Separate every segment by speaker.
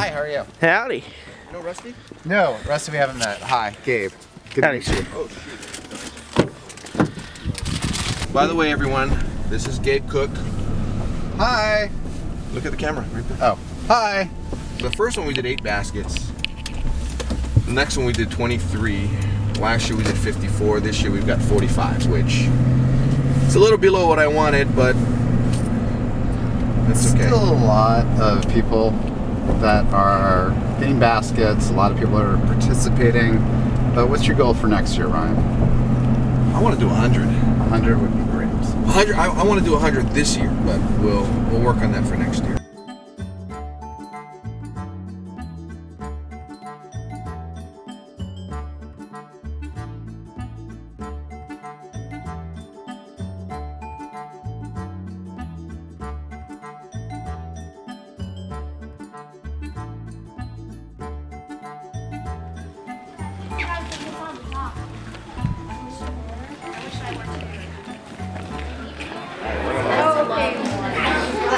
Speaker 1: Hi, how are you?
Speaker 2: Howdy.
Speaker 1: You know Rusty? No, Rusty we haven't met. Hi, Gabe. Good to meet you. Oh, shoot.
Speaker 3: By the way, everyone, this is Gabe Cook.
Speaker 1: Hi.
Speaker 3: Look at the camera right there.
Speaker 1: Oh, hi.
Speaker 3: The first one we did 8 baskets. The next one we did 23. Last year we did 54. This year we've got 45, which is a little below what I wanted, but that's okay.
Speaker 1: Still a lot of people that are getting baskets. A lot of people are participating. But what's your goal for next year, Ryan?
Speaker 3: I want to do 100.
Speaker 1: 100 would be great.
Speaker 3: 100. I want to do 100 this year, but we'll work on that for next year.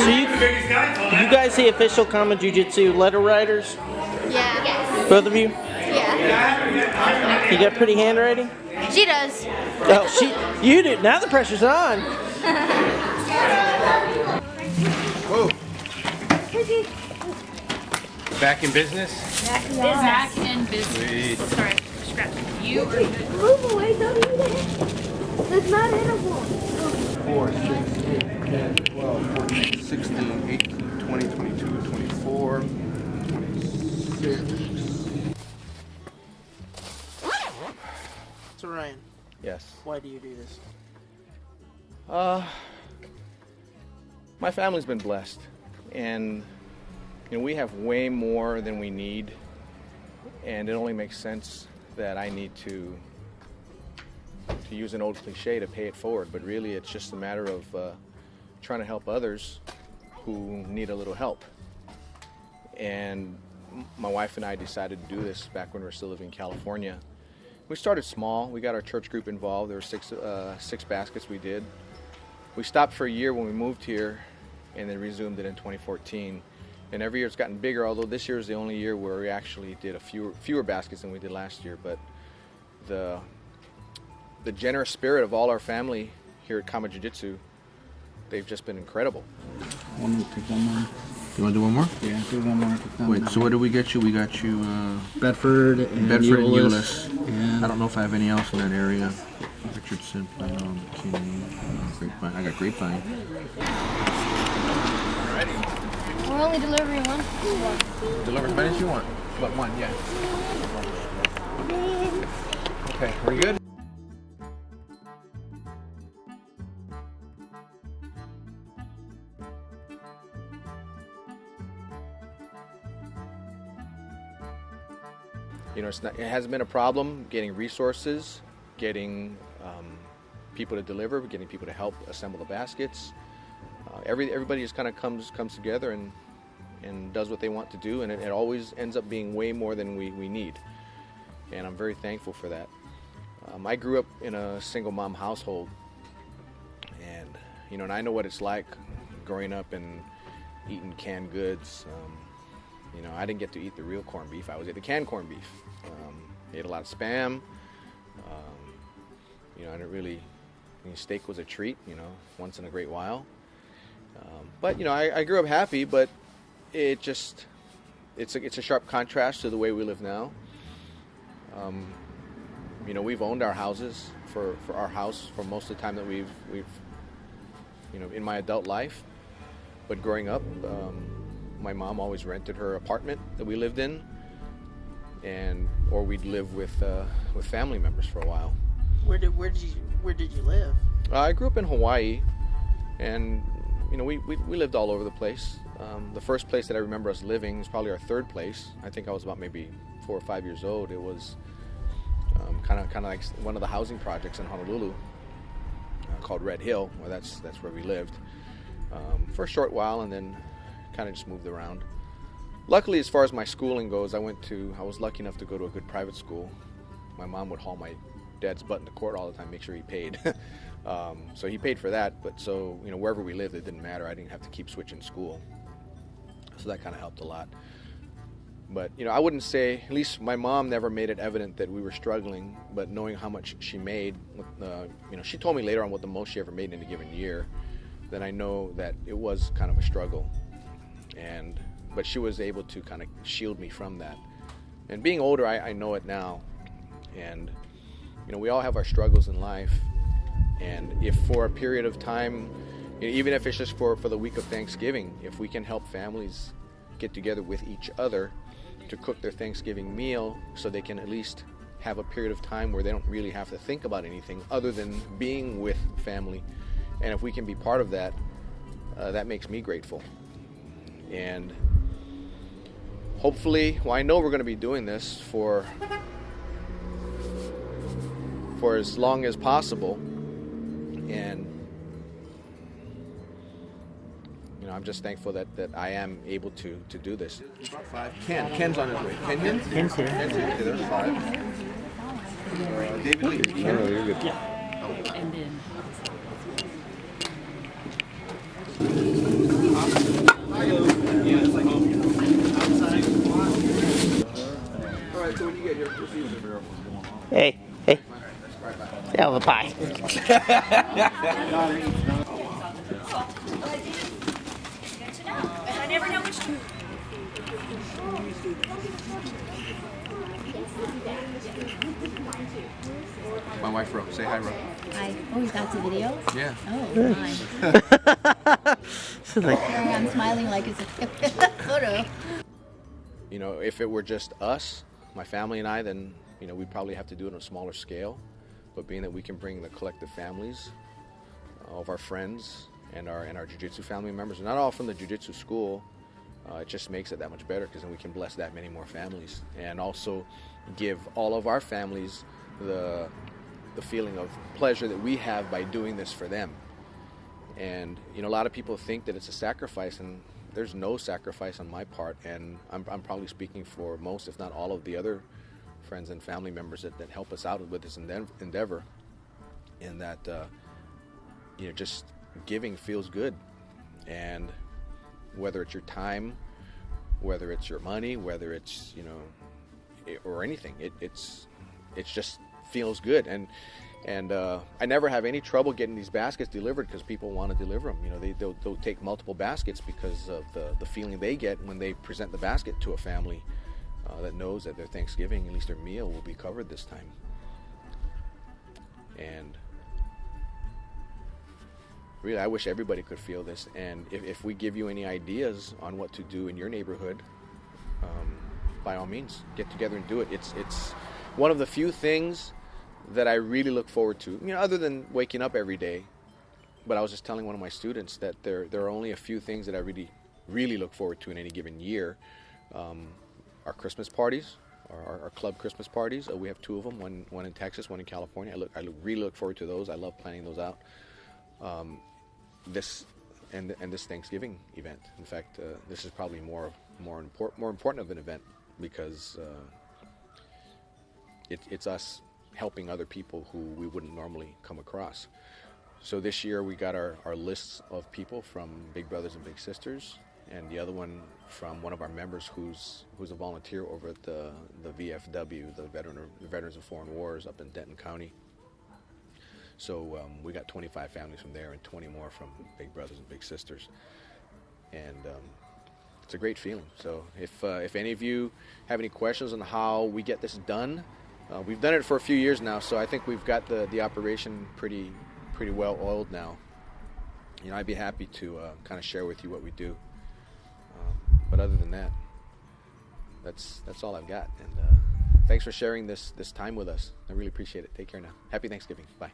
Speaker 2: So you guys the official Kama Jiu-Jitsu letter writers?
Speaker 4: Yeah. Yes.
Speaker 2: Both of you?
Speaker 4: Yeah.
Speaker 2: You got pretty handwriting?
Speaker 4: She does.
Speaker 2: Oh, you do. Now the pressure's on.
Speaker 3: Whoa. Back in business?
Speaker 5: Back in business.
Speaker 3: Sweet.
Speaker 5: Sorry, scratching. You are
Speaker 4: Move away, don't eat it. It's not edible.
Speaker 3: 4, 6, 8, 10, 12, 14, 16, 18, 20, 22, 24, 26.
Speaker 2: So Ryan,
Speaker 3: Yes.
Speaker 2: why do you do this?
Speaker 6: My family's been blessed, and we have way more than we need, and it only makes sense that I need to use an old cliche to pay it forward, but really it's just a matter of trying to help others who need a little help. And my wife and I decided to do this back when we were still living in California. We started small. We got our church group involved. There were six baskets we did. We stopped for a year when we moved here, and then resumed it in 2014. And every year it's gotten bigger, although this year is the only year where we actually did fewer baskets than we did last year. But the generous spirit of all our family here at Kama Jiu-Jitsu, they've just been incredible.
Speaker 7: I want to take one more.
Speaker 3: You want to do one more?
Speaker 7: Yeah, do one more.
Speaker 3: Wait, so what did we get you? We got you
Speaker 7: Bedford and
Speaker 3: Euless.
Speaker 7: And
Speaker 3: I don't know if I have any else in that area. Richardson, Plano, McKinney, Grapevine. I got Grapevine.
Speaker 4: We're only delivering one.
Speaker 3: Deliver as many as you want. But one, yeah. Okay, we good?
Speaker 6: It hasn't been a problem getting resources, getting people to deliver, getting people to help assemble the baskets. Everybody just kind of comes together and does what they want to do, and it always ends up being way more than we need. And I'm very thankful for that. I grew up in a single mom household, and and I know what it's like growing up and eating canned goods. I didn't get to eat the real corned beef. I was at the canned corned beef. I ate a lot of Spam. I didn't really. Steak was a treat. Once in a great while. But I grew up happy, but it's a sharp contrast to the way we live now. We've owned our houses for our house for most of the time that we've in my adult life. But growing up, my mom always rented her apartment that we lived in, or we'd live with family members for a while.
Speaker 2: Where did you live?
Speaker 6: I grew up in Hawaii, and we lived all over the place. The first place that I remember us living is probably our third place. I think I was about maybe 4 or 5 years old. It was kind of like one of the housing projects in Honolulu called Red Hill, where that's where we lived for a short while, and then kind of just moved around. Luckily, as far as my schooling goes, I was lucky enough to go to a good private school. My mom would haul my dad's butt into court all the time, make sure he paid. So he paid for that, but so wherever we lived, it didn't matter. I didn't have to keep switching school, so that kind of helped a lot. But, you know, I wouldn't say, at least my mom never made it evident that we were struggling, but knowing how much she made, you know, she told me later on what the most she ever made in a given year, then I know that it was kind of a struggle. But she was able to kind of shield me from that. And being older, I know it now. And, you know, we all have our struggles in life. And if for a period of time, even if it's just for the week of Thanksgiving, if we can help families get together with each other to cook their Thanksgiving meal so they can at least have a period of time where they don't really have to think about anything other than being with family. And if we can be part of that, that makes me grateful. And hopefully, well, I know we're going to be doing this for as long as possible. And you know, I'm just thankful that I am able to do this.
Speaker 3: About 5. Ken's on his way. Ken's here. Okay, there's 5. David Lee.
Speaker 6: No, you're good.
Speaker 5: And then
Speaker 3: All right, so when you get here, proceed.
Speaker 2: Hey. Hell of a pie.
Speaker 5: I never know which.
Speaker 3: My wife, Ro. Say hi, Ro.
Speaker 4: Hi. Oh, you got the video?
Speaker 3: Yeah.
Speaker 4: Oh, my.
Speaker 2: So like,
Speaker 4: I'm smiling like it's a photo.
Speaker 6: You know, if it were just us, my family and I, then, you know, we'd probably have to do it on a smaller scale. But being that we can bring the collective families of our friends and our jiu-jitsu family members, not all from the jiu-jitsu school, it just makes it that much better, because then we can bless that many more families and also give all of our families the feeling of pleasure that we have by doing this for them. And you know, a lot of people think that it's a sacrifice, and there's no sacrifice on my part, and I'm probably speaking for most, if not all, of the other friends and family members that help us out with this endeavor. And that you know, just giving feels good. And whether it's your time, whether it's your money, whether it's, you know, or anything, it's just feels good. And I never have any trouble getting these baskets delivered, because people want to deliver them. You know, they'll take multiple baskets because of the feeling they get when they present the basket to a family that knows that their Thanksgiving, at least their meal, will be covered this time. And really, I wish everybody could feel this. And if we give you any ideas on what to do in your neighborhood, by all means, get together and do it. It's one of the few things that I really look forward to, you know, other than waking up every day. But I was just telling one of my students that there are only a few things that I really look forward to in any given year. Our Christmas parties, our club Christmas parties. We have 2 of them, one in Texas, one in California. I really look forward to those. I love planning those out. This Thanksgiving event. In fact, this is probably more important of an event, because it's us helping other people who we wouldn't normally come across. So this year we got our lists of people from Big Brothers and Big Sisters, and the other one from one of our members who's a volunteer over at the VFW, the Veterans of Foreign Wars, up in Denton County. So we got 25 families from there and 20 more from Big Brothers and Big Sisters. And it's a great feeling. So if any of you have any questions on how we get this done, we've done it for a few years now, so I think we've got the operation pretty well oiled now. You know, I'd be happy to kind of share with you what we do. But other than that, that's all I've got. And thanks for sharing this time with us. I really appreciate it. Take care now. Happy Thanksgiving. Bye.